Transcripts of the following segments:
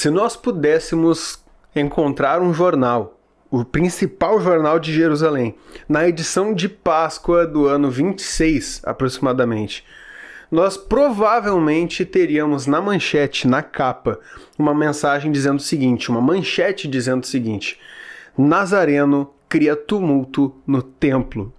Se nós pudéssemos encontrar um jornal, o principal jornal de Jerusalém, na edição de Páscoa do ano 26, aproximadamente, nós provavelmente teríamos na manchete, na capa, uma mensagem dizendo o seguinte, uma manchete dizendo o seguinte: Nazareno cria tumulto no templo.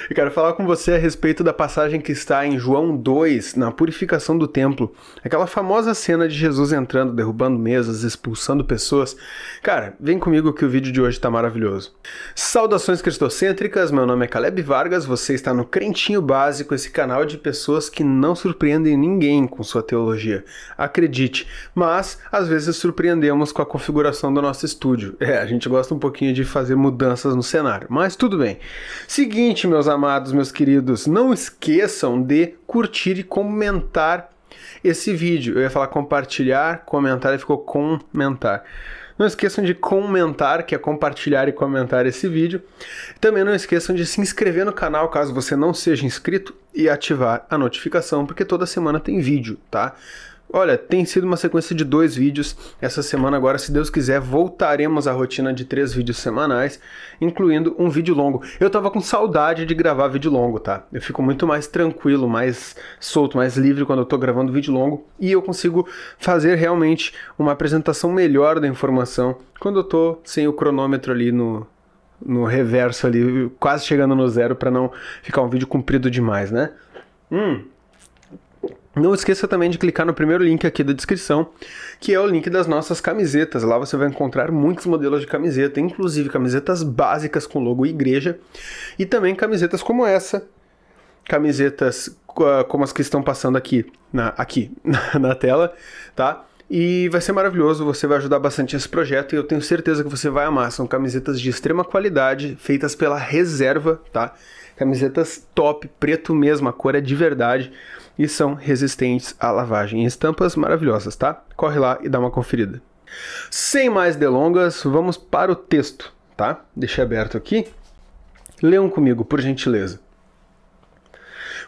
Eu quero falar com você a respeito da passagem que está em João 2, na purificação do templo. Aquela famosa cena de Jesus entrando, derrubando mesas, expulsando pessoas. Cara, vem comigo que o vídeo de hoje está maravilhoso. Saudações cristocêntricas, meu nome é Caleb Vargas, você está no Crentinho Básico, esse canal de pessoas que não surpreendem ninguém com sua teologia. Acredite, mas às vezes surpreendemos com a configuração do nosso estúdio. A gente gosta um pouquinho de fazer mudanças no cenário, mas tudo bem. Seguinte, meus amados, meus queridos, não esqueçam de curtir e comentar esse vídeo. Eu ia falar compartilhar, comentar e ficou comentar. Não esqueçam de comentar, que é compartilhar e comentar esse vídeo. Também não esqueçam de se inscrever no canal, caso você não seja inscrito, e ativar a notificação, porque toda semana tem vídeo, tá? Olha, tem sido uma sequência de 2 vídeos. Essa semana agora, se Deus quiser, voltaremos à rotina de 3 vídeos semanais, incluindo um vídeo longo. Eu tava com saudade de gravar vídeo longo, tá? Eu fico muito mais tranquilo, mais solto, mais livre quando eu tô gravando vídeo longo, e eu consigo fazer realmente uma apresentação melhor da informação quando eu tô sem o cronômetro ali no reverso ali, quase chegando no zero, para não ficar um vídeo comprido demais, né? Não esqueça também de clicar no primeiro link aqui da descrição, que é o link das nossas camisetas. Lá você vai encontrar muitos modelos de camiseta, inclusive camisetas básicas com logo igreja, e também camisetas como essa, camisetas como as que estão passando aqui na tela, tá? E vai ser maravilhoso, você vai ajudar bastante esse projeto e eu tenho certeza que você vai amar. São camisetas de extrema qualidade, feitas pela Reserva, tá? Camisetas top, preto mesmo, a cor é de verdade e são resistentes à lavagem. Estampas maravilhosas, tá? Corre lá e dá uma conferida. Sem mais delongas, vamos para o texto, tá? Deixei aberto aqui. Leiam comigo, por gentileza.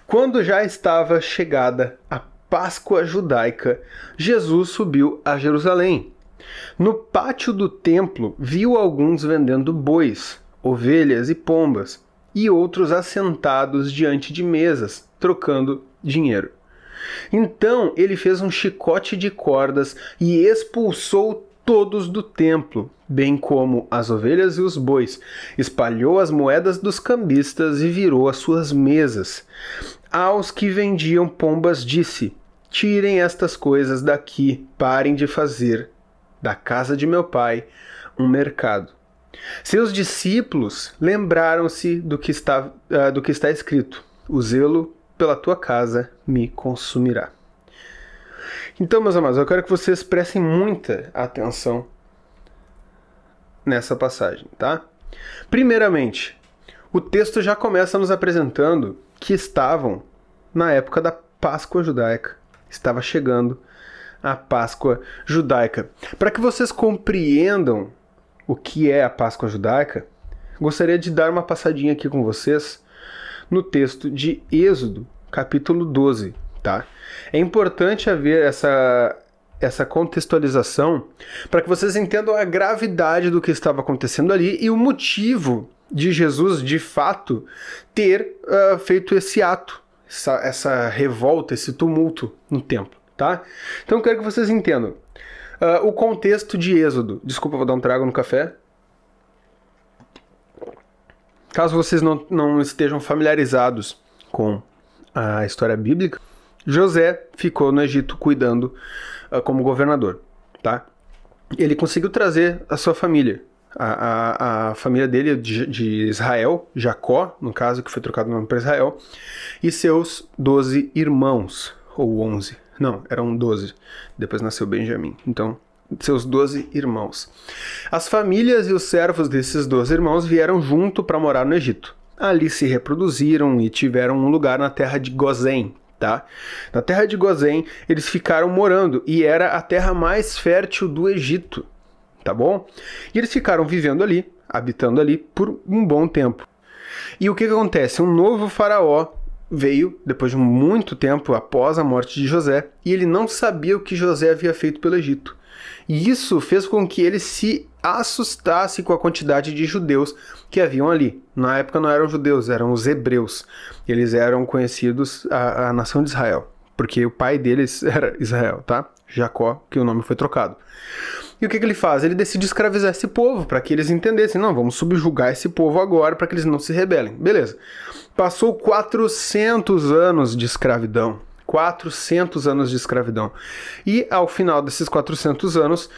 Quando já estava chegada a Páscoa judaica, Jesus subiu a Jerusalém. No pátio do templo, viu alguns vendendo bois, ovelhas e pombas, e outros assentados diante de mesas, trocando dinheiro. Então ele fez um chicote de cordas e expulsou todos do templo, bem como as ovelhas e os bois, espalhou as moedas dos cambistas e virou as suas mesas. Aos que vendiam pombas disse: tirem estas coisas daqui, parem de fazer da casa de meu pai um mercado. Seus discípulos lembraram-se do que está escrito: o zelo pela tua casa me consumirá. Então, meus amados, eu quero que vocês prestem muita atenção nessa passagem, tá? Primeiramente, o texto já começa nos apresentando que estavam na época da Páscoa judaica. Estava chegando a Páscoa judaica. Para que vocês compreendam o que é a Páscoa judaica, gostaria de dar uma passadinha aqui com vocês no texto de Êxodo, capítulo 12, tá? É importante haver essa contextualização para que vocês entendam a gravidade do que estava acontecendo ali e o motivo de Jesus, de fato, ter feito esse ato, essa revolta, esse tumulto no templo, tá? Então eu quero que vocês entendam o contexto de Êxodo. Desculpa, vou dar um trago no café. Caso vocês não estejam familiarizados com a história bíblica, José ficou no Egito cuidando como governador, tá? Ele conseguiu trazer a sua família, a família dele de Israel, Jacó, no caso, que foi trocado o nome para Israel, e seus 12 irmãos, ou 11, não, eram 12, depois nasceu Benjamim, então seus 12 irmãos. As famílias e os servos desses 12 irmãos vieram junto para morar no Egito. Ali se reproduziram e tiveram um lugar na terra de Gozém, tá? Na terra de Gozém eles ficaram morando e era a terra mais fértil do Egito, tá bom? E eles ficaram vivendo ali, habitando ali por um bom tempo. E o que acontece? Um novo faraó veio depois de muito tempo após a morte de José e ele não sabia o que José havia feito pelo Egito. E isso fez com que ele se assustasse com a quantidade de judeus que haviam ali. Na época não eram judeus, eram os hebreus. Eles eram conhecidos a nação de Israel, porque o pai deles era Israel, tá? Jacó, que o nome foi trocado. E o que ele faz? Ele decide escravizar esse povo, para que eles entendessem, não, vamos subjugar esse povo agora, para que eles não se rebelem. Beleza. Passou 400 anos de escravidão. 400 anos de escravidão. E ao final desses 400 anos,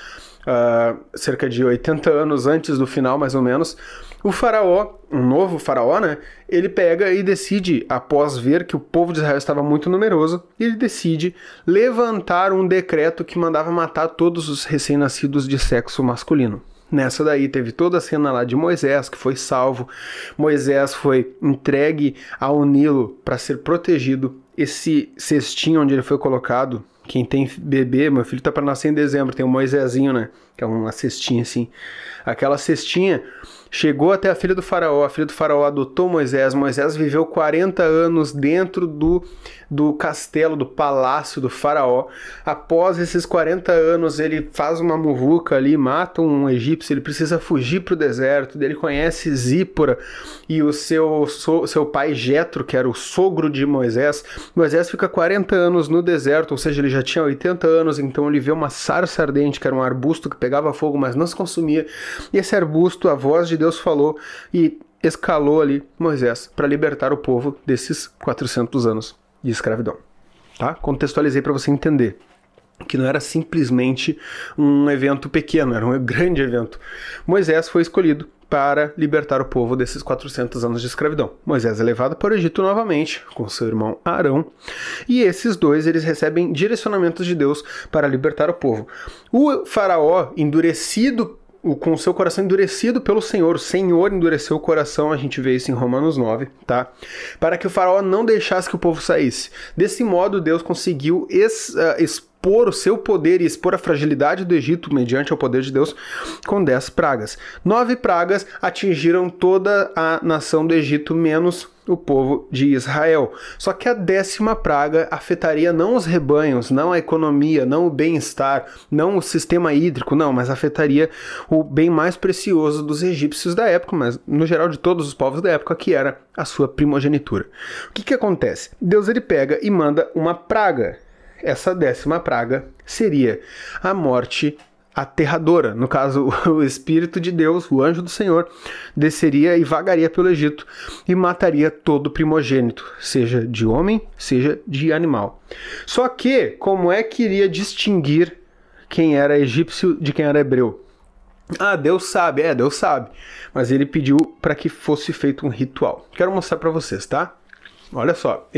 cerca de 80 anos antes do final, mais ou menos, o faraó, um novo faraó, né, ele pega e decide, após ver que o povo de Israel estava muito numeroso, ele decide levantar um decreto que mandava matar todos os recém-nascidos de sexo masculino. Nessa daí teve toda a cena lá de Moisés, que foi salvo. Moisés foi entregue ao Nilo para ser protegido. Esse cestinho onde ele foi colocado, quem tem bebê, meu filho tá para nascer em dezembro, tem um Moisésinho, né, que é uma cestinha assim. Aquela cestinha chegou até a filha do faraó adotou Moisés. Moisés viveu 40 anos dentro do castelo, do palácio do faraó. Após esses 40 anos, ele faz uma muvuca ali, mata um egípcio, ele precisa fugir para o deserto, ele conhece Zípora e o seu pai Jetro, que era o sogro de Moisés. Moisés fica 40 anos no deserto, ou seja, ele já tinha 80 anos, então ele vê uma sarça ardente, que era um arbusto que pegava fogo, mas não se consumia. E esse arbusto, a voz de Deus falou e escalou ali Moisés para libertar o povo desses 400 anos de escravidão. Tá? Contextualizei para você entender que não era simplesmente um evento pequeno, era um grande evento. Moisés foi escolhido para libertar o povo desses 400 anos de escravidão. Moisés é levado para o Egito novamente, com seu irmão Arão, e esses dois eles recebem direcionamentos de Deus para libertar o povo. O faraó, endurecido, com o seu coração endurecido pelo Senhor, o Senhor endureceu o coração, a gente vê isso em Romanos 9, tá? Para que o faraó não deixasse que o povo saísse. Desse modo, Deus conseguiu expor o seu poder e expor a fragilidade do Egito mediante o poder de Deus com 10 pragas. 9 pragas atingiram toda a nação do Egito, menos o povo de Israel. Só que a 10ª praga afetaria não os rebanhos, não a economia, não o bem-estar, não o sistema hídrico, não, mas afetaria o bem mais precioso dos egípcios da época, mas no geral de todos os povos da época, que era a sua primogenitura. O que acontece? Deus ele pega e manda uma praga. Essa 10ª praga seria a morte aterradora. No caso, o Espírito de Deus, o anjo do Senhor, desceria e vagaria pelo Egito e mataria todo primogênito, seja de homem, seja de animal. Só que, como é que iria distinguir quem era egípcio de quem era hebreu? Ah, Deus sabe, Deus sabe. Mas ele pediu para que fosse feito um ritual. Quero mostrar para vocês, tá? Olha só,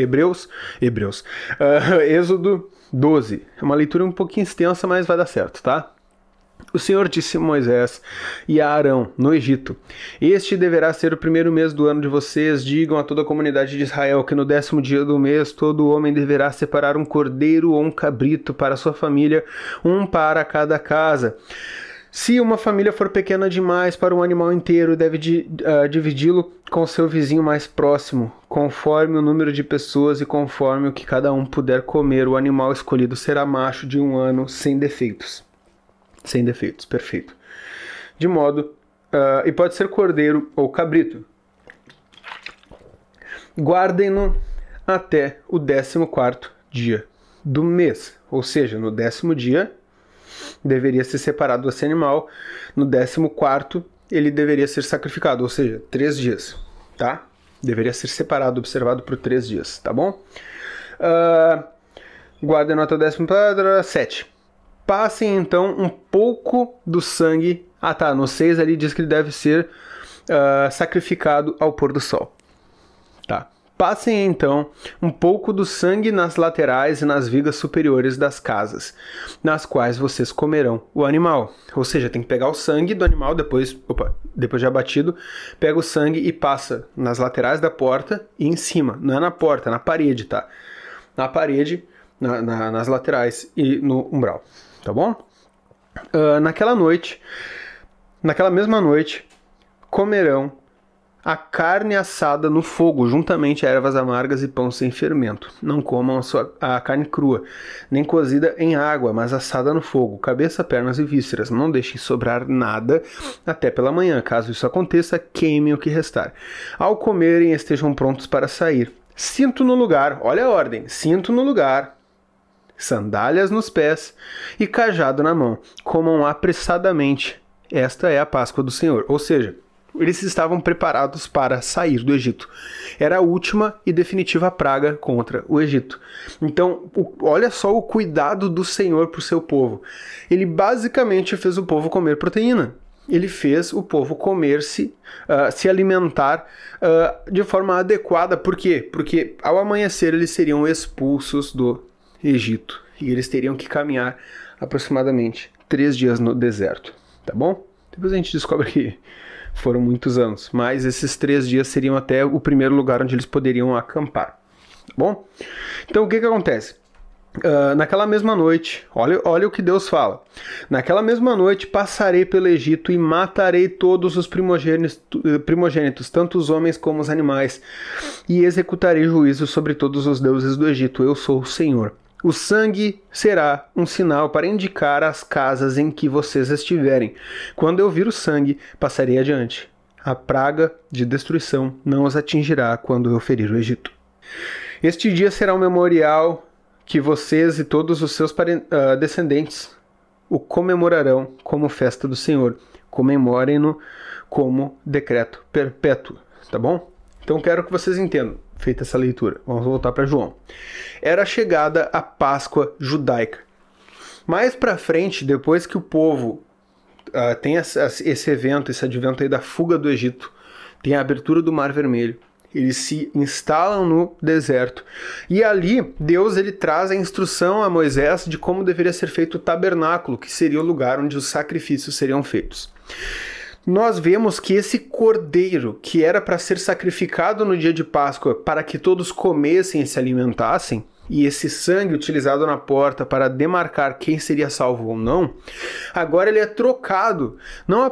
Êxodo 12. É uma leitura um pouquinho extensa, mas vai dar certo, tá? O Senhor disse a Moisés e a Arão, no Egito: Este deverá ser o primeiro mês do ano de vocês. Digam a toda a comunidade de Israel que no 10º dia do mês todo homem deverá separar um cordeiro ou um cabrito para sua família, um para cada casa. Se uma família for pequena demais para um animal inteiro, deve dividi-lo com seu vizinho mais próximo, conforme o número de pessoas e conforme o que cada um puder comer. O animal escolhido será macho de 1 ano, sem defeitos. Sem defeitos, perfeito. De modo, e pode ser cordeiro ou cabrito. Guardem-no até o 14º dia do mês, ou seja, no 10º dia deveria ser separado esse animal, no 14º ele deveria ser sacrificado, ou seja, 3 dias, tá? Deveria ser separado, observado por 3 dias, tá bom? Guardem-no até o 7. Passem então um pouco do sangue. No 6 ali diz que ele deve ser sacrificado ao pôr do sol. Tá. Passem então um pouco do sangue nas laterais e nas vigas superiores das casas, nas quais vocês comerão o animal. Ou seja, tem que pegar o sangue do animal depois de abatido, pega o sangue e passa nas laterais da porta e em cima. Não é na porta, é na parede, tá? Na parede, nas laterais e no umbral. Tá bom? Naquela mesma noite, comerão a carne assada no fogo, juntamente a ervas amargas e pão sem fermento. Não comam a carne crua, nem cozida em água, mas assada no fogo, cabeça, pernas e vísceras. Não deixem sobrar nada até pela manhã. Caso isso aconteça, queimem o que restar. Ao comerem, estejam prontos para sair. Cinto no lugar, olha a ordem, cinto no lugar, sandálias nos pés e cajado na mão. Comam apressadamente. Esta é a Páscoa do Senhor. Ou seja, eles estavam preparados para sair do Egito. Era a última e definitiva praga contra o Egito. Então, olha só o cuidado do Senhor para o seu povo. Ele basicamente fez o povo comer proteína. Ele fez o povo se alimentar de forma adequada. Por quê? Porque ao amanhecer eles seriam expulsos do Egito. E eles teriam que caminhar aproximadamente 3 dias no deserto. Tá bom? Depois a gente descobre que foram muitos anos, mas esses 3 dias seriam até o primeiro lugar onde eles poderiam acampar, tá bom? Então o que acontece? Naquela mesma noite, olha o que Deus fala. Naquela mesma noite passarei pelo Egito e matarei todos os primogênitos, tanto os homens como os animais, e executarei juízo sobre todos os deuses do Egito. Eu sou o Senhor. O sangue será um sinal para indicar as casas em que vocês estiverem. Quando eu vir o sangue, passarei adiante. A praga de destruição não os atingirá quando eu ferir o Egito. Este dia será um memorial que vocês e todos os seus descendentes o comemorarão como festa do Senhor. Comemorem-no como decreto perpétuo, tá bom? Então quero que vocês entendam. Feita essa leitura, vamos voltar para João. Era chegada a Páscoa judaica. Mais para frente, depois que o povo tem esse evento, esse advento aí da fuga do Egito, tem a abertura do Mar Vermelho, eles se instalam no deserto. E ali, Deus ele traz a instrução a Moisés de como deveria ser feito o tabernáculo, que seria o lugar onde os sacrifícios seriam feitos. Nós vemos que esse cordeiro, que era para ser sacrificado no dia de Páscoa, para que todos comessem e se alimentassem, e esse sangue utilizado na porta para demarcar quem seria salvo ou não, agora ele é trocado, não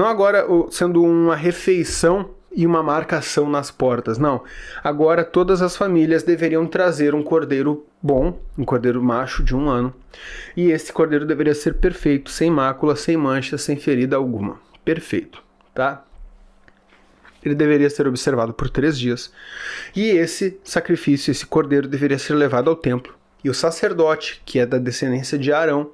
agora sendo uma refeição e uma marcação nas portas, não. Agora todas as famílias deveriam trazer um cordeiro bom, um cordeiro macho de 1 ano, e esse cordeiro deveria ser perfeito, sem mácula, sem mancha, sem ferida alguma. Perfeito, tá? Ele deveria ser observado por 3 dias. E esse sacrifício, esse cordeiro, deveria ser levado ao templo. E o sacerdote, que é da descendência de Arão,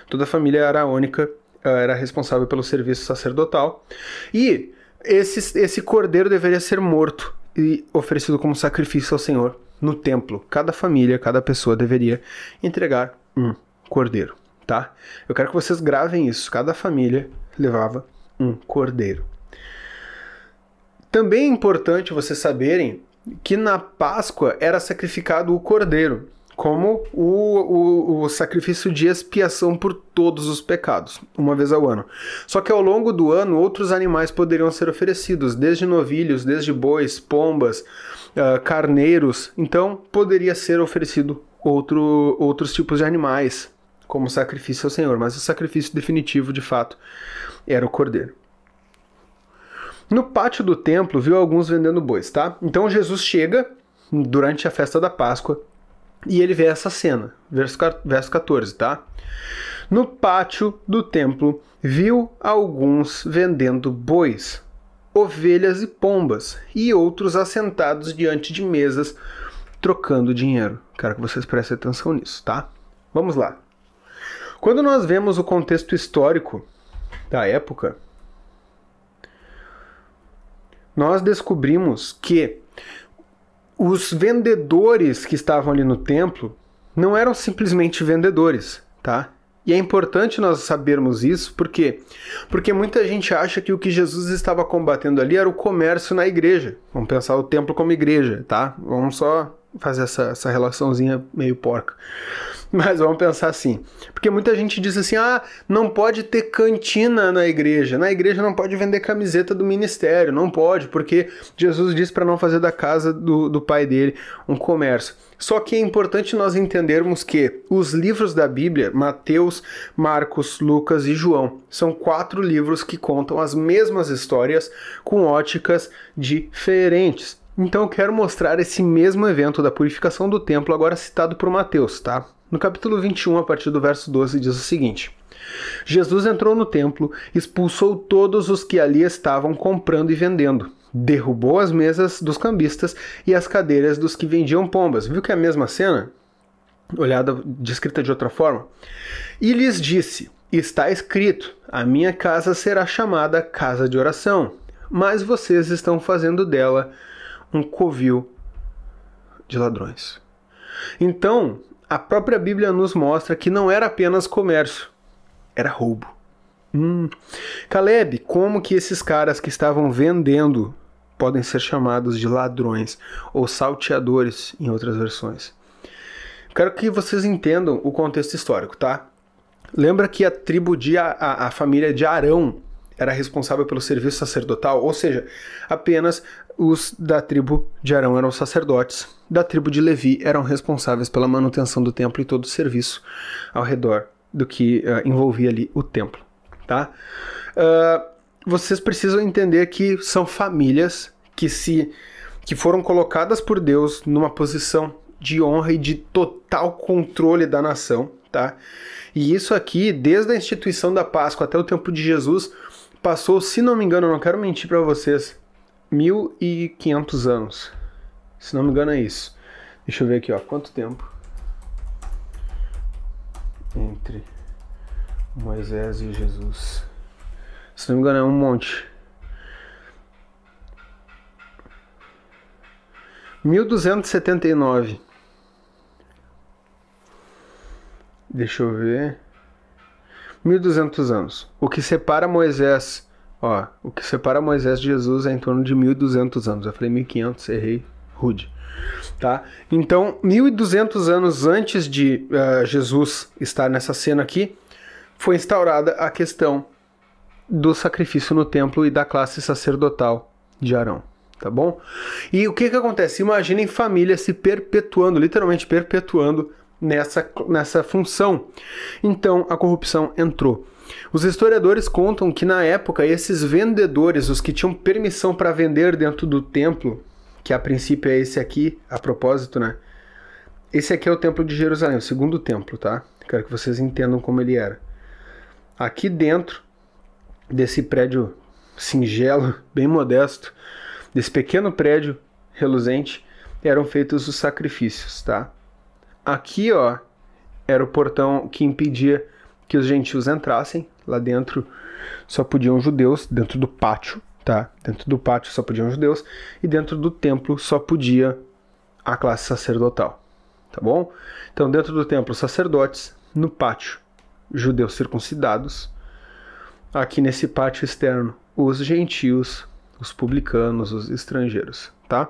toda a família araônica era responsável pelo serviço sacerdotal. E esse cordeiro deveria ser morto e oferecido como sacrifício ao Senhor no templo. Cada família, cada pessoa deveria entregar um cordeiro, tá? Eu quero que vocês gravem isso. Cada família levava um cordeiro. Também é importante vocês saberem que na Páscoa era sacrificado o cordeiro, como o sacrifício de expiação por todos os pecados, uma vez ao ano. Só que ao longo do ano, outros animais poderiam ser oferecidos, desde novilhos, desde bois, pombas, carneiros. Então, poderia ser oferecido outros tipos de animais, como sacrifício ao Senhor, mas o sacrifício definitivo, de fato, era o cordeiro. No pátio do templo, viu alguns vendendo bois, tá? Então Jesus chega durante a festa da Páscoa e ele vê essa cena, verso 14, tá? No pátio do templo, viu alguns vendendo bois, ovelhas e pombas, e outros assentados diante de mesas, trocando dinheiro. Quero que vocês prestem atenção nisso, tá? Vamos lá. Quando nós vemos o contexto histórico da época, nós descobrimos que os vendedores que estavam ali no templo não eram simplesmente vendedores, tá? E é importante nós sabermos isso, por quê? Porque muita gente acha que o que Jesus estava combatendo ali era o comércio na igreja. Vamos pensar o templo como igreja, tá? Vamos só fazer essa relaçãozinha meio porca. Mas vamos pensar assim, porque muita gente diz assim, não pode ter cantina na igreja não pode vender camiseta do ministério, não pode, porque Jesus disse para não fazer da casa do pai dele um comércio. Só que é importante nós entendermos que os livros da Bíblia, Mateus, Marcos, Lucas e João, são 4 livros que contam as mesmas histórias com óticas diferentes. Então eu quero mostrar esse mesmo evento da purificação do templo, agora citado por Mateus, tá? No capítulo 21, a partir do verso 12, diz o seguinte: Jesus entrou no templo, expulsou todos os que ali estavam comprando e vendendo, derrubou as mesas dos cambistas e as cadeiras dos que vendiam pombas. Viu que é a mesma cena? Olhada, descrita de outra forma. E lhes disse: está escrito, a minha casa será chamada casa de oração, mas vocês estão fazendo dela um covil de ladrões. Então, a própria Bíblia nos mostra que não era apenas comércio, era roubo. Caleb, como que esses caras que estavam vendendo podem ser chamados de ladrões ou salteadores em outras versões? Quero que vocês entendam o contexto histórico, tá? Lembra que a família de Arão era responsável pelo serviço sacerdotal, ou seja, apenas os da tribo de Arão eram sacerdotes, da tribo de Levi eram responsáveis pela manutenção do templo e todo o serviço ao redor do que envolvia ali o templo, tá? Vocês precisam entender que são famílias que foram colocadas por Deus numa posição de honra e de total controle da nação, tá? E isso aqui, desde a instituição da Páscoa até o tempo de Jesus, passou, se não me engano, eu não quero mentir para vocês, 1.500 anos. Se não me engano é isso. Deixa eu ver aqui, ó, quanto tempo entre Moisés e Jesus. Se não me engano é um monte. 1279. Deixa eu ver. 1.200 anos. O que separa Moisés de Jesus é em torno de 1.200 anos. Eu falei 1.500, errei, rude. Tá? Então, 1.200 anos antes de Jesus estar nessa cena aqui, foi instaurada a questão do sacrifício no templo e da classe sacerdotal de Arão. Tá bom? E o que acontece? Imaginem famílias se perpetuando, literalmente perpetuando nessa função. Então a corrupção entrou. Os historiadores contam que na época esses vendedores, os que tinham permissão para vender dentro do templo, que a princípio é esse aqui, a propósito, né? Esse aqui é o templo de Jerusalém, o segundo templo, tá? Quero que vocês entendam como ele era. Aqui dentro desse prédio singelo, bem modesto, desse pequeno prédio reluzente, eram feitos os sacrifícios, tá? Aqui, ó, era o portão que impedia que os gentios entrassem. Lá dentro só podiam judeus, dentro do pátio, tá? Dentro do pátio só podiam judeus e dentro do templo só podia a classe sacerdotal, tá bom? Então, dentro do templo, sacerdotes, no pátio, judeus circuncidados. Aqui nesse pátio externo, os gentios, os publicanos, os estrangeiros, tá?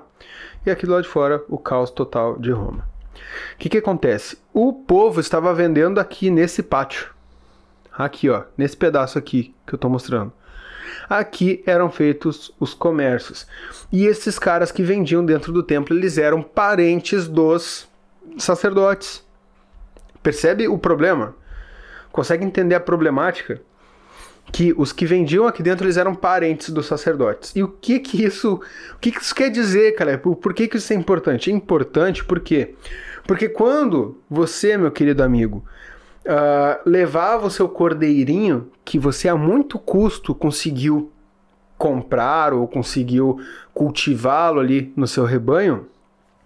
E aqui do lado de fora, o caos total de Roma. O que acontece? O povo estava vendendo aqui nesse pátio. Aqui, ó, nesse pedaço aqui que eu estou mostrando. Aqui eram feitos os comércios. E esses caras que vendiam dentro do templo, eles eram parentes dos sacerdotes. Percebe o problema? Consegue entender a problemática? Que os que vendiam aqui dentro, eles eram parentes dos sacerdotes. E o que isso quer dizer, cara? Por que isso é importante? É importante porque quando você, meu querido amigo, levava o seu cordeirinho, que você a muito custo conseguiu comprar ou conseguiu cultivá-lo ali no seu rebanho,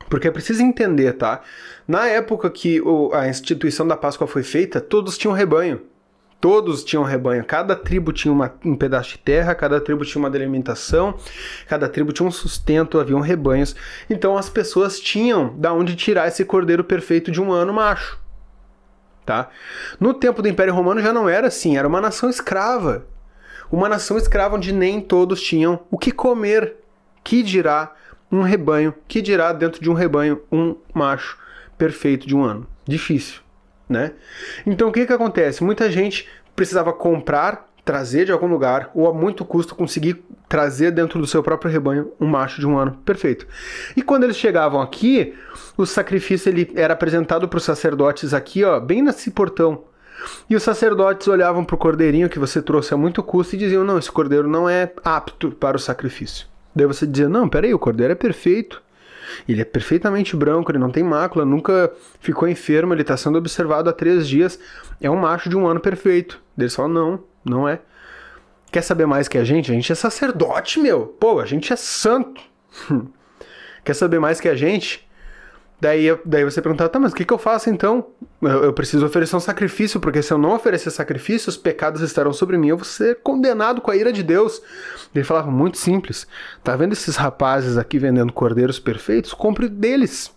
porque é preciso entender, tá? Na época que a instituição da Páscoa foi feita, todos tinham rebanho. Todos tinham rebanho, cada tribo tinha um pedaço de terra, cada tribo tinha uma delimitação, cada tribo tinha um sustento, haviam rebanhos. Então as pessoas tinham da onde tirar esse cordeiro perfeito de um ano macho. Tá? No tempo do Império Romano já não era assim, era uma nação escrava. Uma nação escrava onde nem todos tinham o que comer, que dirá um rebanho, que dirá dentro de um rebanho um macho perfeito de um ano. Difícil, né? Então o que acontece? Muita gente precisava comprar, trazer de algum lugar, ou a muito custo conseguir trazer dentro do seu próprio rebanho um macho de um ano perfeito. E quando eles chegavam aqui, o sacrifício ele era apresentado para os sacerdotes aqui, ó, bem nesse portão. E os sacerdotes olhavam para o cordeirinho que você trouxe a muito custo e diziam, não, esse cordeiro não é apto para o sacrifício. Daí você dizia, não, peraí, o cordeiro é perfeito. Ele é perfeitamente branco, ele não tem mácula, nunca ficou enfermo, ele está sendo observado há 3 dias. É um macho de um ano perfeito. Daí eles falam, não, não é. Quer saber mais que a gente? A gente é sacerdote, meu. Pô, a gente é santo. Quer saber mais que a gente? Daí você perguntava, tá, mas o que eu faço então? Eu preciso oferecer um sacrifício, porque se eu não oferecer sacrifício, os pecados estarão sobre mim, eu vou ser condenado com a ira de Deus. Ele falava, muito simples, tá vendo esses rapazes aqui vendendo cordeiros perfeitos? Compre deles.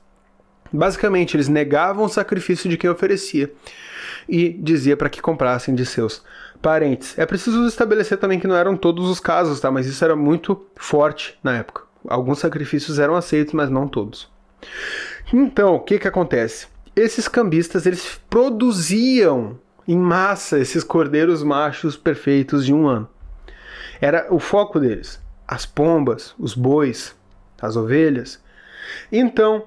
Basicamente, eles negavam o sacrifício de quem oferecia e dizia para que comprassem de seus parentes. É preciso estabelecer também que não eram todos os casos, tá? Mas isso era muito forte na época. Alguns sacrifícios eram aceitos, mas não todos. Então, o que acontece? Esses cambistas, eles produziam em massa esses cordeiros machos perfeitos de um ano. Era o foco deles. As pombas, os bois, as ovelhas. Então,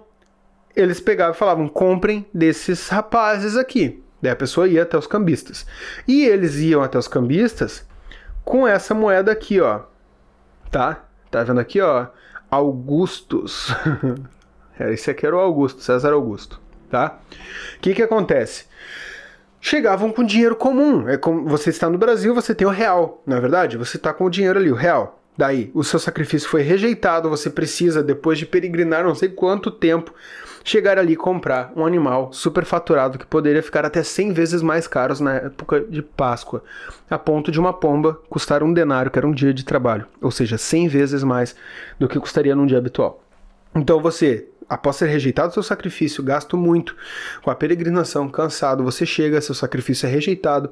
eles pegavam e falavam, comprem desses rapazes aqui. Daí a pessoa ia até os cambistas. E eles iam até os cambistas com essa moeda aqui, ó. Tá? Tá vendo aqui, ó? Augustus. Esse aqui era o Augusto, César Augusto, tá? O que acontece? Chegavam com dinheiro comum. É como você está no Brasil, você tem o real, não é verdade? Você está com o dinheiro ali, o real. Daí, o seu sacrifício foi rejeitado, você precisa, depois de peregrinar não sei quanto tempo, chegar ali e comprar um animal superfaturado que poderia ficar até 100 vezes mais caro na época de Páscoa, a ponto de uma pomba custar 1 denário, que era um dia de trabalho, ou seja, 100 vezes mais do que custaria num dia habitual. Então você, após ser rejeitado seu sacrifício, gasto muito com a peregrinação, cansado, você chega, seu sacrifício é rejeitado,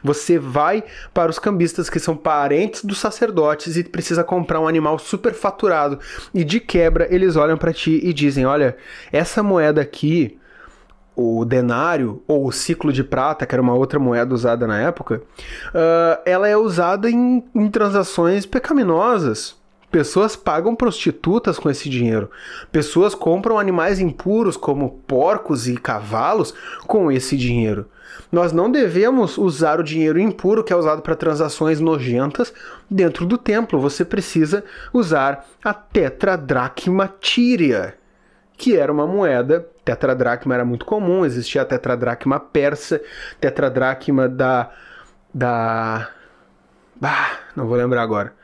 você vai para os cambistas que são parentes dos sacerdotes e precisa comprar um animal superfaturado e de quebra eles olham para ti e dizem, olha, essa moeda aqui, o denário ou o ciclo de prata, que era uma outra moeda usada na época, ela é usada em transações pecaminosas. Pessoas pagam prostitutas com esse dinheiro. Pessoas compram animais impuros, como porcos e cavalos, com esse dinheiro. Nós não devemos usar o dinheiro impuro, que é usado para transações nojentas, dentro do templo. Você precisa usar a tetradracma tíria, que era uma moeda. Tetradracma era muito comum, existia a tetradracma persa, tetradracma não vou lembrar agora.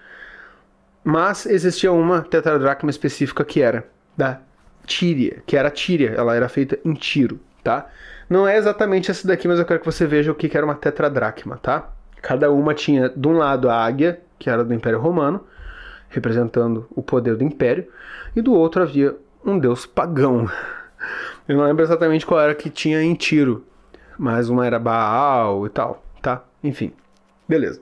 Mas existia uma tetradracma específica que era da Tíria, que era a Tíria, ela era feita em Tiro, tá? Não é exatamente essa daqui, mas eu quero que você veja o que era uma tetradracma, tá? Cada uma tinha, de um lado, a águia, que era do Império Romano, representando o poder do Império, e do outro havia um deus pagão. Eu não lembro exatamente qual era que tinha em Tiro, mas uma era Baal e tal, tá? Enfim, beleza.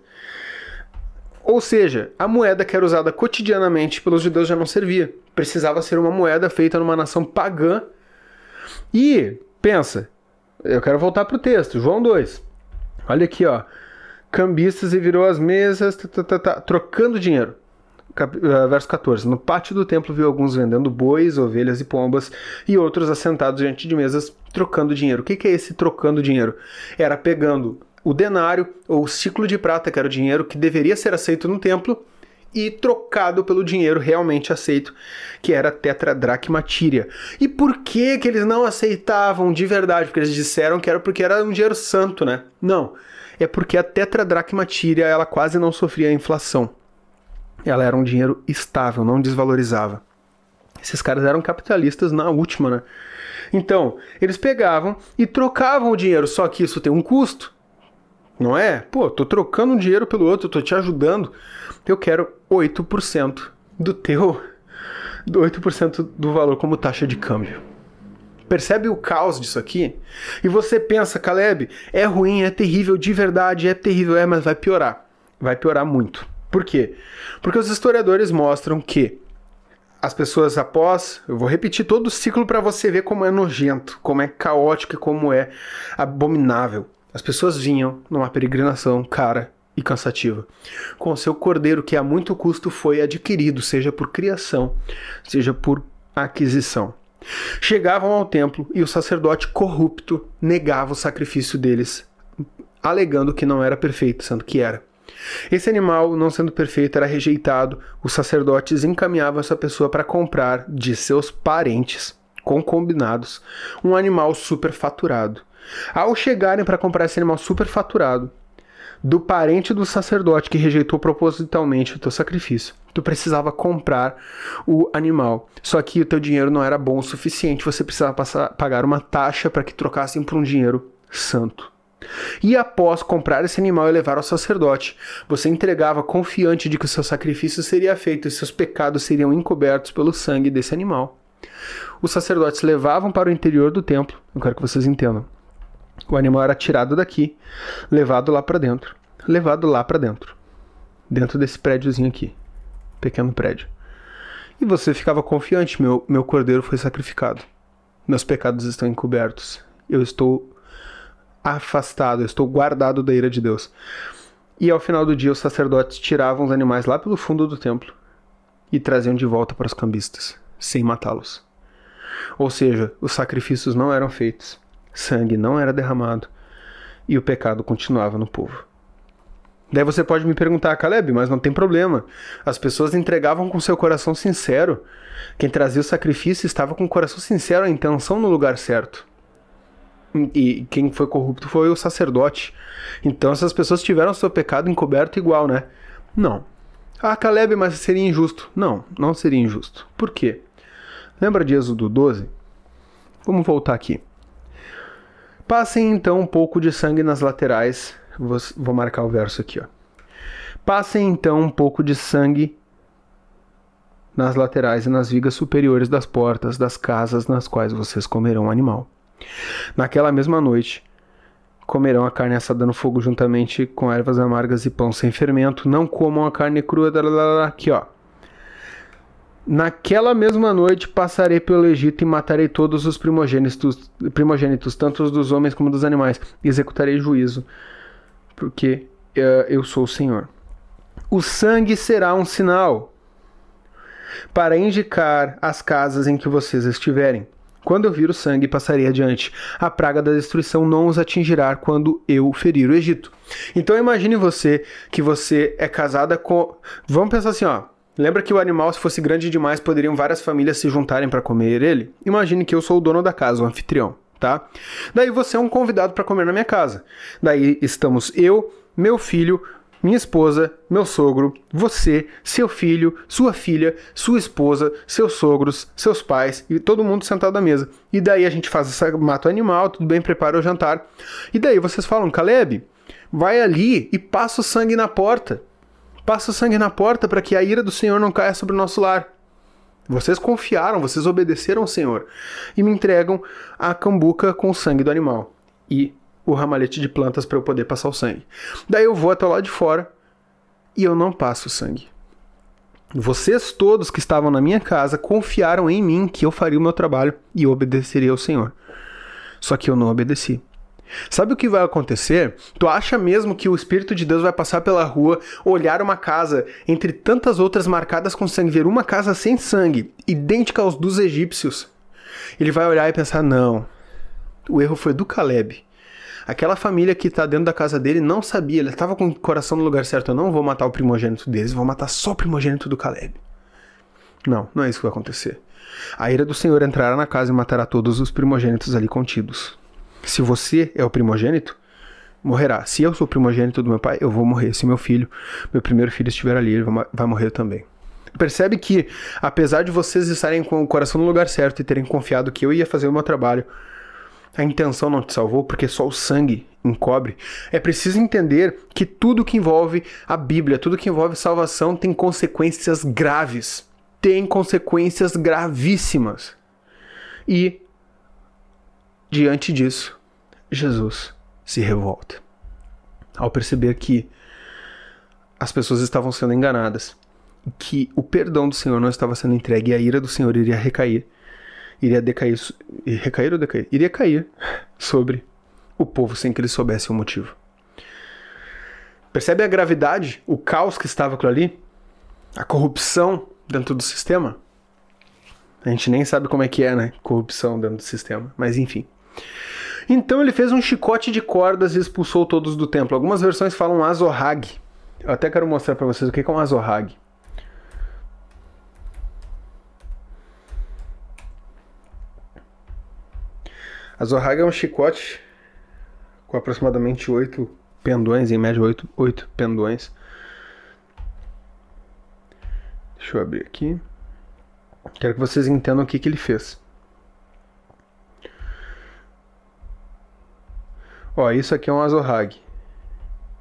Ou seja, a moeda que era usada cotidianamente pelos judeus já não servia. Precisava ser uma moeda feita numa nação pagã. E, pensa, eu quero voltar para o texto, João 2. Olha aqui, ó. Cambistas e virou as mesas, trocando dinheiro. Verso 14. No pátio do templo viu alguns vendendo bois, ovelhas e pombas, e outros assentados diante de mesas, trocando dinheiro. O que é esse trocando dinheiro? Era pegando o denário, ou o ciclo de prata, que era o dinheiro que deveria ser aceito no templo, e trocado pelo dinheiro realmente aceito, que era a tetradracma tíria. E por que eles não aceitavam de verdade? Porque eles disseram que era porque era um dinheiro santo, né? Não. É porque a tetradracma tíria, ela quase não sofria inflação. Ela era um dinheiro estável, não desvalorizava. Esses caras eram capitalistas na última, né? Então, eles pegavam e trocavam o dinheiro, só que isso tem um custo. Não é? Pô, tô trocando um dinheiro pelo outro, tô te ajudando. Eu quero 8% do 8% do valor como taxa de câmbio. Percebe o caos disso aqui? E você pensa, Caleb, é ruim, é terrível, de verdade, é terrível, mas vai piorar. Vai piorar muito. Por quê? Porque os historiadores mostram que as pessoas eu vou repetir todo o ciclo para você ver como é nojento, como é caótico e como é abominável. As pessoas vinham numa peregrinação cara e cansativa, com o seu cordeiro que a muito custo foi adquirido, seja por criação, seja por aquisição. Chegavam ao templo e o sacerdote corrupto negava o sacrifício deles, alegando que não era perfeito, sendo que era. Esse animal, não sendo perfeito, era rejeitado. Os sacerdotes encaminhavam essa pessoa para comprar de seus parentes, concubinados, um animal superfaturado. Ao chegarem para comprar esse animal superfaturado, do parente do sacerdote que rejeitou propositalmente o teu sacrifício, tu precisava comprar o animal. Só que o teu dinheiro não era bom o suficiente, você precisava pagar uma taxa para que trocassem por um dinheiro santo. E após comprar esse animal e levar ao sacerdote, você entregava confiante de que o seu sacrifício seria feito e seus pecados seriam encobertos pelo sangue desse animal. Os sacerdotes levavam para o interior do templo. Eu quero que vocês entendam. O animal era tirado daqui, levado lá para dentro. Dentro desse prédiozinho aqui. Pequeno prédio. E você ficava confiante, meu cordeiro foi sacrificado. Meus pecados estão encobertos. Eu estou afastado, eu estou guardado da ira de Deus. E ao final do dia os sacerdotes tiravam os animais lá pelo fundo do templo e traziam de volta para os cambistas, sem matá-los. Ou seja, os sacrifícios não eram feitos, sangue não era derramado e o pecado continuava no povo. Daí você pode me perguntar, Caleb, mas não tem problema. As pessoas entregavam com seu coração sincero. Quem trazia o sacrifício estava com o coração sincero, a intenção no lugar certo. E quem foi corrupto foi o sacerdote. Então essas pessoas tiveram seu pecado encoberto igual, né? Não. Ah, Caleb, mas seria injusto. Não, não seria injusto. Por quê? Lembra de Êxodo 12? Vamos voltar aqui. Passem então um pouco de sangue nas laterais. Vou marcar o verso aqui, ó. Passem então um pouco de sangue nas laterais e nas vigas superiores das portas das casas nas quais vocês comerão o animal. Naquela mesma noite, comerão a carne assada no fogo juntamente com ervas amargas e pão sem fermento. Não comam a carne crua. Aqui, ó. Naquela mesma noite passarei pelo Egito e matarei todos os primogênitos, tanto os dos homens como dos animais. Executarei juízo, porque eu sou o Senhor. O sangue será um sinal para indicar as casas em que vocês estiverem. Quando eu vir o sangue, passarei adiante. A praga da destruição não os atingirá quando eu ferir o Egito. Então imagine você que você é casada com... Vamos pensar assim, ó. Lembra que o animal, se fosse grande demais, poderiam várias famílias se juntarem para comer ele? Imagine que eu sou o dono da casa, o anfitrião, tá? Daí você é um convidado para comer na minha casa. Daí estamos eu, meu filho, minha esposa, meu sogro, você, seu filho, sua filha, sua esposa, seus sogros, seus pais e todo mundo sentado à mesa. E daí a gente mata o animal, tudo bem, prepara o jantar. E daí vocês falam, Caleb, vai ali e passa o sangue na porta. Passa o sangue na porta para que a ira do Senhor não caia sobre o nosso lar. Vocês confiaram, vocês obedeceram ao Senhor e me entregam a cambuca com o sangue do animal e o ramalhete de plantas para eu poder passar o sangue. Daí eu vou até lá de fora e eu não passo o sangue. Vocês todos que estavam na minha casa confiaram em mim que eu faria o meu trabalho e eu obedeceria ao Senhor. Só que eu não obedeci. Sabe o que vai acontecer? Tu acha mesmo que o Espírito de Deus vai passar pela rua, olhar uma casa entre tantas outras marcadas com sangue, ver uma casa sem sangue, idêntica aos dos egípcios? Ele vai olhar e pensar, não, o erro foi do Caleb. Aquela família que está dentro da casa dele não sabia, ele estava com o coração no lugar certo. Eu não vou matar o primogênito deles, vou matar só o primogênito do Caleb. Não, não é isso que vai acontecer. A ira do Senhor entrará na casa e matará todos os primogênitos ali contidos. Se você é o primogênito, morrerá. Se eu sou o primogênito do meu pai, eu vou morrer. Se meu filho, meu primeiro filho estiver ali, ele vai morrer também. Percebe que, apesar de vocês estarem com o coração no lugar certo e terem confiado que eu ia fazer o meu trabalho, a intenção não te salvou, porque só o sangue encobre. É preciso entender que tudo que envolve a Bíblia, tudo que envolve salvação tem consequências graves. Tem consequências gravíssimas. E, diante disso, Jesus se revolta. Ao perceber que as pessoas estavam sendo enganadas que o perdão do Senhor não estava sendo entregue e a ira do Senhor iria recair. Iria decair. Recair ou decair? Iria cair sobre o povo sem que eles soubessem o motivo. Percebe a gravidade? O caos que estava aquilo ali? A corrupção dentro do sistema? A gente nem sabe como é que é, né? Corrupção dentro do sistema. Mas enfim. Então ele fez um chicote de cordas e expulsou todos do templo. Algumas versões falam azorrague. Eu até quero mostrar para vocês o que é um azorrague. Azorrague é um chicote com aproximadamente 8 pendões, em média 8 pendões. Deixa eu abrir aqui. Quero que vocês entendam o que ele fez. Ó, isso aqui é um azorrague.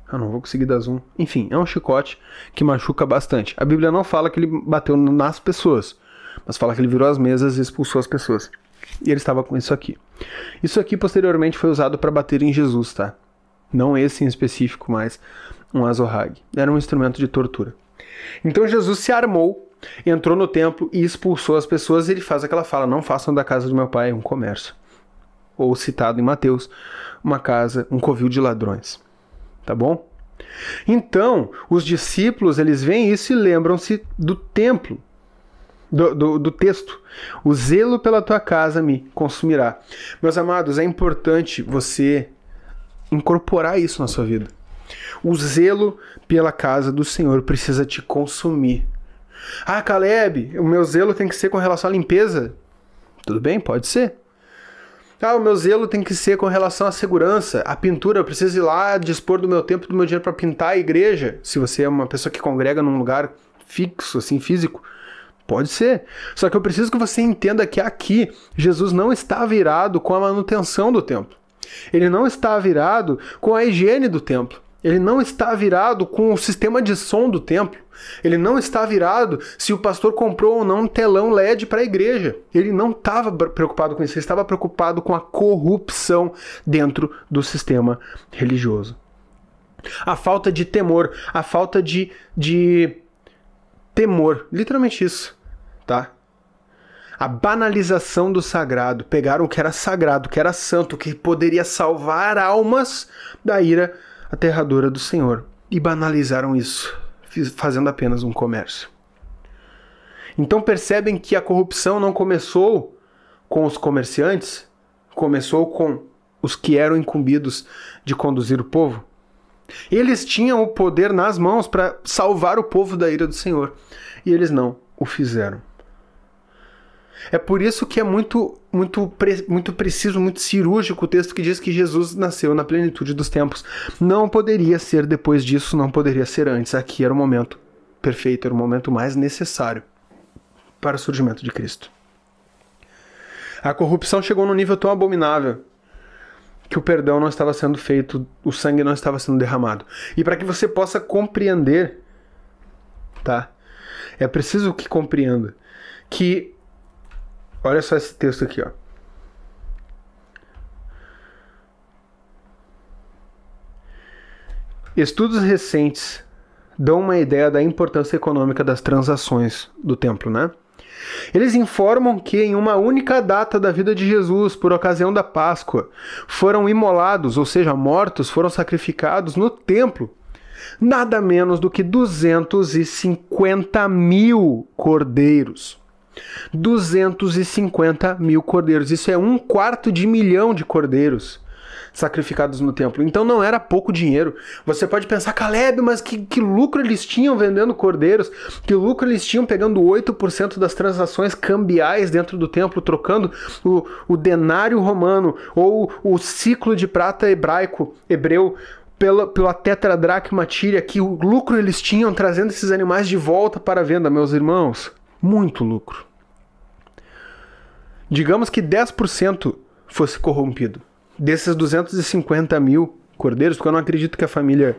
Ah, não vou conseguir dar zoom. Enfim, é um chicote que machuca bastante. A Bíblia não fala que ele bateu nas pessoas, mas fala que ele virou as mesas e expulsou as pessoas. E ele estava com isso aqui. Isso aqui posteriormente foi usado para bater em Jesus, tá? Não esse em específico, mas um azorrague. Era um instrumento de tortura. Então Jesus se armou, entrou no templo e expulsou as pessoas. E ele faz aquela fala: não façam da casa do meu pai um comércio. Ou citado em Mateus, uma casa, um covil de ladrões. Tá bom? Então, os discípulos, eles veem isso e lembram-se do templo. Do texto. O zelo pela tua casa me consumirá. Meus amados, é importante você incorporar isso na sua vida. O zelo pela casa do Senhor precisa te consumir. Ah, Caleb, o meu zelo tem que ser com relação à limpeza. Tudo bem, pode ser. Ah, o meu zelo tem que ser com relação à segurança, à pintura. Eu preciso ir lá dispor do meu tempo e do meu dinheiro para pintar a igreja. Se você é uma pessoa que congrega num lugar fixo, assim, físico, pode ser. Só que eu preciso que você entenda que aqui Jesus não está virado com a manutenção do templo. Ele não está virado com a higiene do templo. Ele não está virado com o sistema de som do templo. Ele não está virado se o pastor comprou ou não um telão LED para a igreja. Ele não estava preocupado com isso. Ele estava preocupado com a corrupção dentro do sistema religioso. A falta de temor, a falta de temor. Literalmente isso, tá? A banalização do sagrado. Pegaram o que era sagrado, o que era santo, o que poderia salvar almas da ira aterradora do Senhor. E banalizaram isso, fazendo apenas um comércio. Então percebem que a corrupção não começou com os comerciantes, começou com os que eram incumbidos de conduzir o povo. Eles tinham o poder nas mãos para salvar o povo da ira do Senhor. E eles não o fizeram. É por isso que é muito preciso, muito cirúrgico o texto que diz que Jesus nasceu na plenitude dos tempos. Não poderia ser depois disso, não poderia ser antes. Aqui era o momento perfeito, era o momento mais necessário para o surgimento de Cristo. A corrupção chegou num nível tão abominável que o perdão não estava sendo feito, o sangue não estava sendo derramado. E para que você possa compreender, tá? É preciso que compreenda que, olha só esse texto aqui, ó. Estudos recentes dão uma ideia da importância econômica das transações do templo, né? Eles informam que em uma única data da vida de Jesus, por ocasião da Páscoa, foram imolados, ou seja, mortos, foram sacrificados no templo, nada menos do que 250 mil cordeiros. 250 mil cordeiros. Isso é 250 mil de cordeiros sacrificados no templo. Então não era pouco dinheiro. Você pode pensar, Caleb, mas que lucro eles tinham vendendo cordeiros? Que lucro eles tinham pegando 8% das transações cambiais dentro do templo, trocando o denário romano ou o ciclo de prata hebreu pela tetradracma tíria? Que o lucro eles tinham trazendo esses animais de volta para a venda, meus irmãos? Muito lucro. Digamos que 10% fosse corrompido. Desses 250 mil cordeiros, porque eu não acredito que a família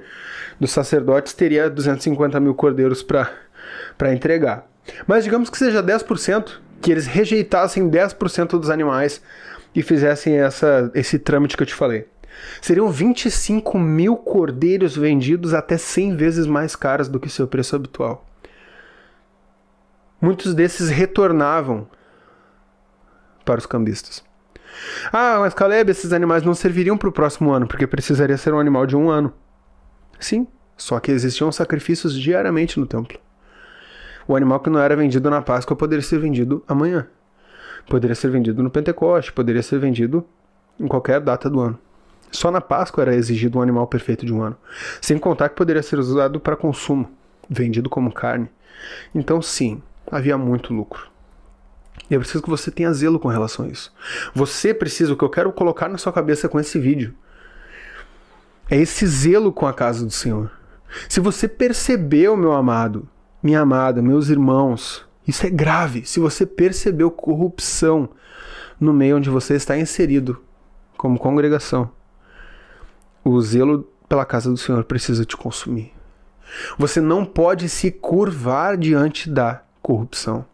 dos sacerdotes teria 250 mil cordeiros para entregar. Mas digamos que seja 10%, que eles rejeitassem 10% dos animais e fizessem esse trâmite que eu te falei. Seriam 25 mil cordeiros vendidos até 100 vezes mais caros do que seu preço habitual. Muitos desses retornavam para os cambistas. Ah, mas Caleb, esses animais não serviriam para o próximo ano, porque precisaria ser um animal de 1 ano. Sim, só que existiam sacrifícios diariamente no templo. O animal que não era vendido na Páscoa poderia ser vendido amanhã. Poderia ser vendido no Pentecoste, poderia ser vendido em qualquer data do ano. Só na Páscoa era exigido um animal perfeito de 1 ano. Sem contar que poderia ser usado para consumo, vendido como carne. Então sim, havia muito lucro. E eu preciso que você tenha zelo com relação a isso. Você precisa, o que eu quero colocar na sua cabeça com esse vídeo, é esse zelo com a casa do Senhor. Se você percebeu, meu amado, minha amada, meus irmãos, isso é grave. Se você percebeu corrupção no meio onde você está inserido como congregação, o zelo pela casa do Senhor precisa te consumir. Você não pode se curvar diante da corrupção,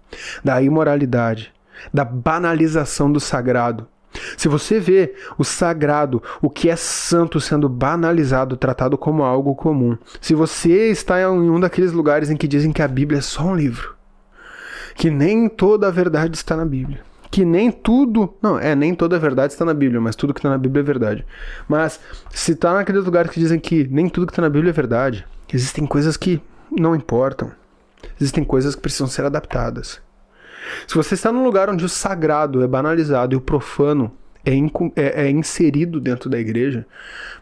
da imoralidade, da banalização do sagrado. Se você vê o sagrado, o que é santo sendo banalizado, tratado como algo comum, se você está em um daqueles lugares em que dizem que a Bíblia é só um livro, que nem toda a verdade está na Bíblia, que nem tudo, nem toda a verdade está na Bíblia, mas tudo que está na Bíblia é verdade. Mas se está naqueles lugares que dizem que nem tudo que está na Bíblia é verdade, existem coisas que não importam, existem coisas que precisam ser adaptadas. Se você está num lugar onde o sagrado é banalizado e o profano é inserido dentro da igreja,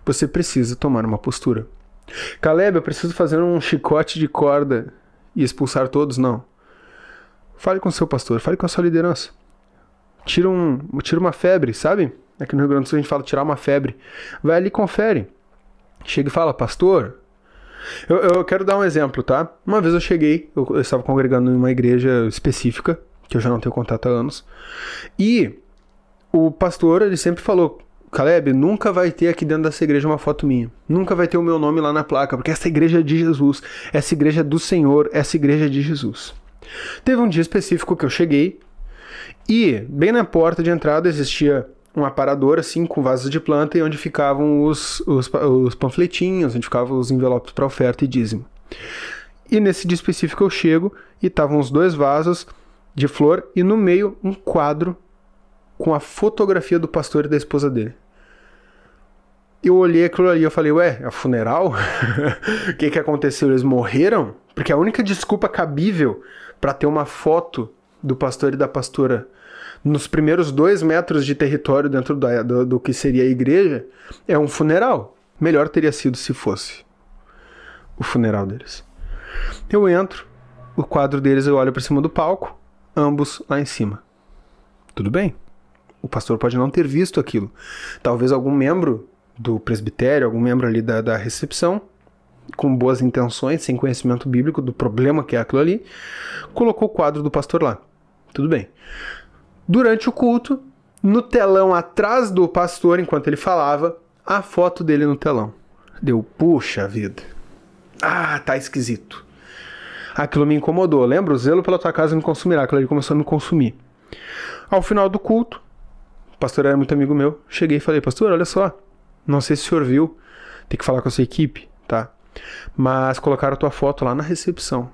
você precisa tomar uma postura. Caleb, eu preciso fazer um chicote de corda e expulsar todos? Não. Fale com o seu pastor, fale com a sua liderança. Tira uma febre, sabe? Aqui no Rio Grande do Sul a gente fala tirar uma febre. Vai ali e confere. Chega e fala, pastor... Eu quero dar um exemplo, tá? Uma vez eu estava congregando em uma igreja específica, que eu já não tenho contato há anos, e o pastor, ele sempre falou, Caleb, nunca vai ter aqui dentro dessa igreja uma foto minha, nunca vai ter o meu nome lá na placa, porque essa igreja é de Jesus, essa igreja é do Senhor, essa igreja é de Jesus. Teve um dia específico que eu cheguei, e bem na porta de entrada existia um aparador assim com vasos de planta e onde ficavam os panfletinhos, onde ficavam os envelopes para oferta e dízimo. E nesse dia específico eu chego e estavam os 2 vasos de flor e no meio um quadro com a fotografia do pastor e da esposa dele. Eu olhei aquilo ali e falei, ué, é funeral? O que aconteceu? Eles morreram? Porque a única desculpa cabível para ter uma foto do pastor e da pastora nos primeiros 2 metros de território dentro do que seria a igreja, é um funeral. Melhor teria sido se fosse o funeral deles. Eu entro, o quadro deles eu olho para cima do palco, ambos lá em cima. Tudo bem. O pastor pode não ter visto aquilo. Talvez algum membro do presbitério, algum membro ali da recepção, com boas intenções, sem conhecimento bíblico do problema que é aquilo ali, colocou o quadro do pastor lá. Tudo bem. Durante o culto, no telão atrás do pastor, enquanto ele falava, a foto dele no telão. Deu, puxa vida. Ah, tá esquisito. Aquilo me incomodou. Lembra? O zelo pela tua casa me consumirá. Aquilo ali começou a me consumir. Ao final do culto, o pastor era muito amigo meu, cheguei e falei, pastor, olha só, não sei se o senhor viu, tem que falar com a sua equipe, tá? Mas colocaram a tua foto lá na recepção.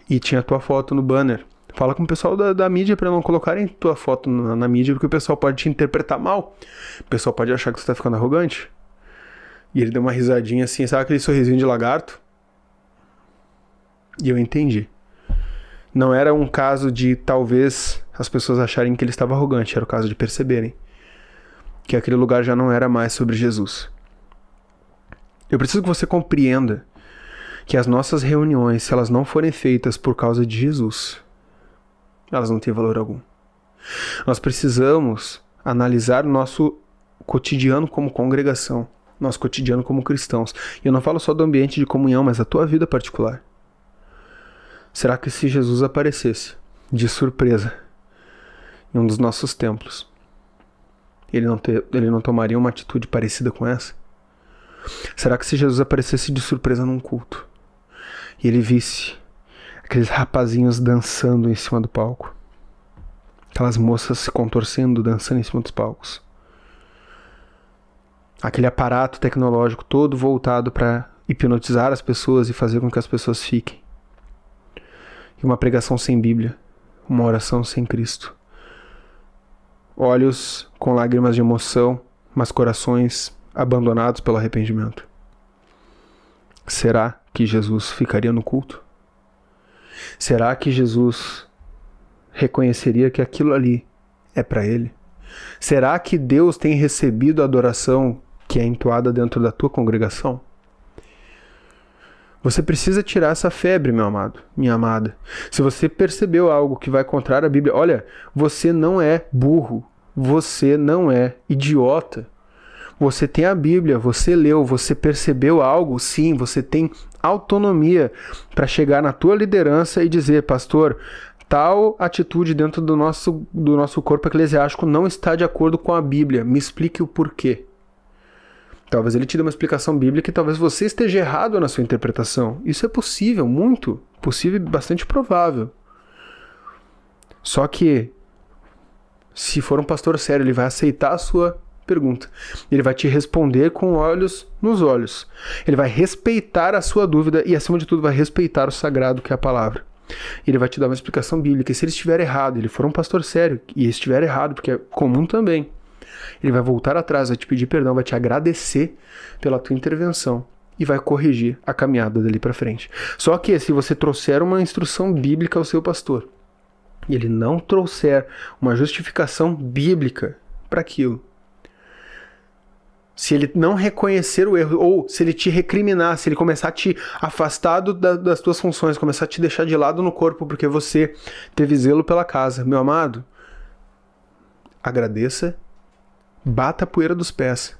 E tinha a tua foto no banner. Fala com o pessoal da mídia para não colocarem tua foto na mídia, porque o pessoal pode te interpretar mal. O pessoal pode achar que você tá ficando arrogante. E ele deu uma risadinha assim, sabe aquele sorrisinho de lagarto? E eu entendi. Não era um caso de talvez as pessoas acharem que ele estava arrogante, era o caso de perceberem que aquele lugar já não era mais sobre Jesus. Eu preciso que você compreenda que as nossas reuniões, se elas não forem feitas por causa de Jesus, elas não têm valor algum. Nós precisamos analisar o nosso cotidiano como congregação, nosso cotidiano como cristãos. E eu não falo só do ambiente de comunhão, mas da tua vida particular. Será que se Jesus aparecesse de surpresa em um dos nossos templos, ele não tomaria uma atitude parecida com essa? Será que se Jesus aparecesse de surpresa num culto e ele visse aqueles rapazinhos dançando em cima do palco, aquelas moças se contorcendo, dançando em cima dos palcos, aquele aparato tecnológico todo voltado para hipnotizar as pessoas e fazer com que as pessoas fiquem, E uma pregação sem Bíblia, uma oração sem Cristo. Olhos com lágrimas de emoção, mas corações abandonados pelo arrependimento. Será que Jesus ficaria no culto? Será que Jesus reconheceria que aquilo ali é para ele? Será que Deus tem recebido a adoração que é entoada dentro da tua congregação? Você precisa tirar essa febre, meu amado, minha amada. Se você percebeu algo que vai contrário à Bíblia, olha, você não é burro, você não é idiota. Você tem a Bíblia, você leu, você percebeu algo, sim, você tem autonomia para chegar na tua liderança e dizer, pastor, tal atitude dentro do nosso corpo eclesiástico não está de acordo com a Bíblia, me explique o porquê. Talvez ele te dê uma explicação bíblica e talvez você esteja errado na sua interpretação. Isso é possível, muito possível e bastante provável. Só que, se for um pastor sério, ele vai aceitar a sua pergunta. Ele vai te responder com olhos nos olhos. Ele vai respeitar a sua dúvida e, acima de tudo, vai respeitar o sagrado que é a palavra. Ele vai te dar uma explicação bíblica. E se ele estiver errado, ele for um pastor sério, e estiver errado, porque é comum também, ele vai voltar atrás, vai te pedir perdão, vai te agradecer pela tua intervenção e vai corrigir a caminhada dali para frente. Só que se você trouxer uma instrução bíblica ao seu pastor e ele não trouxer uma justificação bíblica para aquilo, se ele não reconhecer o erro, ou se ele te recriminar, se ele começar a te afastar das tuas funções, começar a te deixar de lado no corpo porque você teve zelo pela casa, meu amado, agradeça, bata a poeira dos pés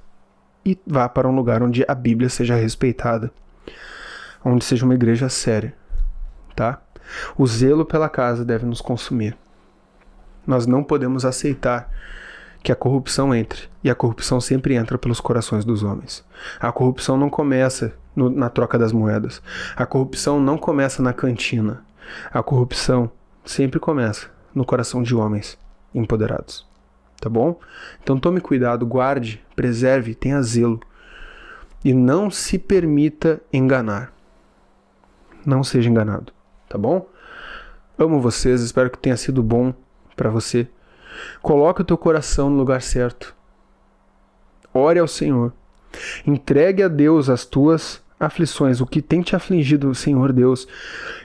e vá para um lugar onde a Bíblia seja respeitada, onde seja uma igreja séria, tá? O zelo pela casa deve nos consumir. Nós não podemos aceitar que a corrupção entre, e a corrupção sempre entra pelos corações dos homens. A corrupção não começa na troca das moedas. A corrupção não começa na cantina. A corrupção sempre começa no coração de homens empoderados. Tá bom? Então tome cuidado, guarde, preserve, tenha zelo. E não se permita enganar. Não seja enganado. Tá bom? Amo vocês, espero que tenha sido bom para você. Coloque o teu coração no lugar certo. Ore ao Senhor. Entregue a Deus as tuas aflições. O que tem te afligido, Senhor Deus?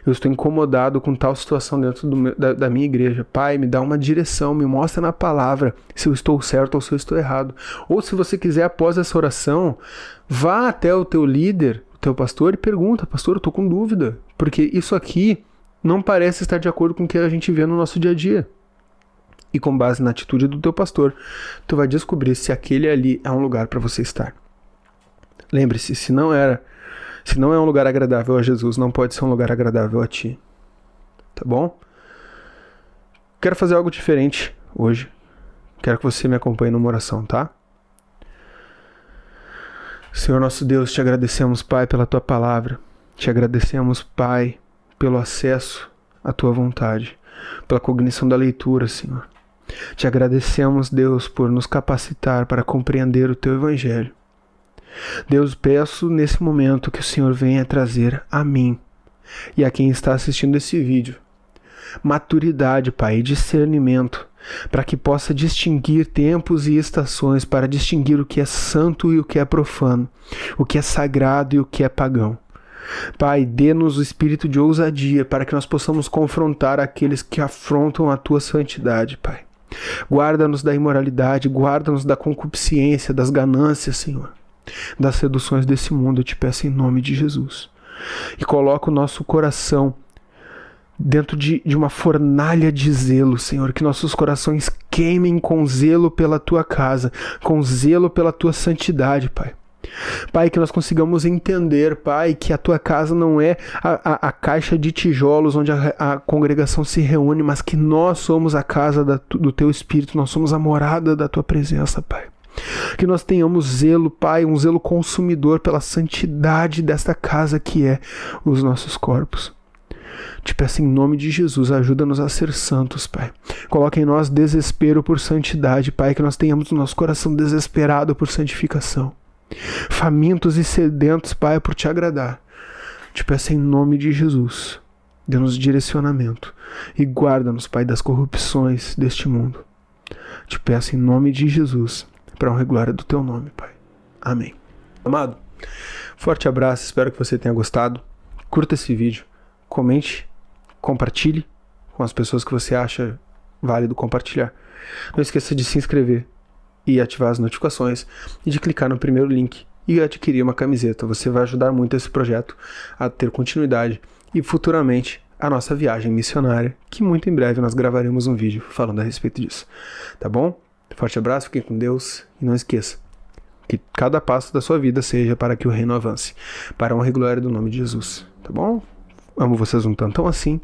Eu estou incomodado com tal situação dentro da minha igreja. Pai, me dá uma direção, me mostra na palavra se eu estou certo ou se eu estou errado. Ou se você quiser, após essa oração, vá até o teu líder, o teu pastor, e pergunta, pastor, eu estou com dúvida, porque isso aqui não parece estar de acordo com o que a gente vê no nosso dia a dia. E com base na atitude do teu pastor, tu vai descobrir se aquele ali é um lugar para você estar. Lembre-se, se não é um lugar agradável a Jesus, não pode ser um lugar agradável a ti. Tá bom? Quero fazer algo diferente hoje. Quero que você me acompanhe numa oração, tá? Senhor nosso Deus, te agradecemos, Pai, pela tua palavra. Te agradecemos, Pai, pelo acesso à tua vontade, pela cognição da leitura, Senhor. Te agradecemos, Deus, por nos capacitar para compreender o teu evangelho. Deus, peço nesse momento que o Senhor venha trazer a mim e a quem está assistindo esse vídeo maturidade, Pai, e discernimento, para que possa distinguir tempos e estações, para distinguir o que é santo e o que é profano, o que é sagrado e o que é pagão. Pai, dê-nos o espírito de ousadia para que nós possamos confrontar aqueles que afrontam a tua santidade, Pai. Guarda-nos da imoralidade, guarda-nos da concupiscência, das ganâncias, Senhor, das seduções desse mundo, eu te peço em nome de Jesus. E coloca o nosso coração dentro de uma fornalha de zelo, Senhor, que nossos corações queimem com zelo pela tua casa, com zelo pela tua santidade, Pai. Pai, que nós consigamos entender, Pai, que a tua casa não é a caixa de tijolos onde a congregação se reúne, mas que nós somos a casa do teu Espírito, nós somos a morada da tua presença, Pai. Que nós tenhamos zelo, Pai, um zelo consumidor pela santidade desta casa que é os nossos corpos. Te peço em nome de Jesus, ajuda-nos a ser santos, Pai. Coloca em nós desespero por santidade, Pai, que nós tenhamos o nosso coração desesperado por santificação. Famintos e sedentos, Pai, por te agradar. Te peço em nome de Jesus. dê-nos direcionamento e guarda-nos, Pai, das corrupções deste mundo. Te peço em nome de Jesus, para a honra e glória do teu nome, Pai. Amém. Amado, forte abraço, espero que você tenha gostado. Curta esse vídeo, comente, compartilhe com as pessoas que você acha válido compartilhar. Não esqueça de se inscrever e ativar as notificações e de clicar no primeiro link e adquirir uma camiseta. Você vai ajudar muito esse projeto a ter continuidade e futuramente a nossa viagem missionária, que muito em breve nós gravaremos um vídeo falando a respeito disso. Tá bom? Forte abraço, fiquem com Deus e não esqueça que cada passo da sua vida seja para que o reino avance, para a honra e glória do nome de Jesus. Tá bom? Amo vocês um tantão assim,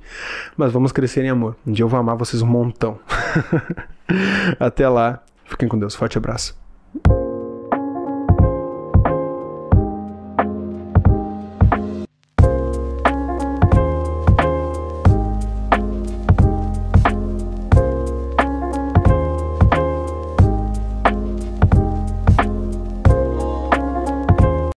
mas vamos crescer em amor. Um dia eu vou amar vocês um montão. Até lá. Fiquem com Deus. Forte abraço.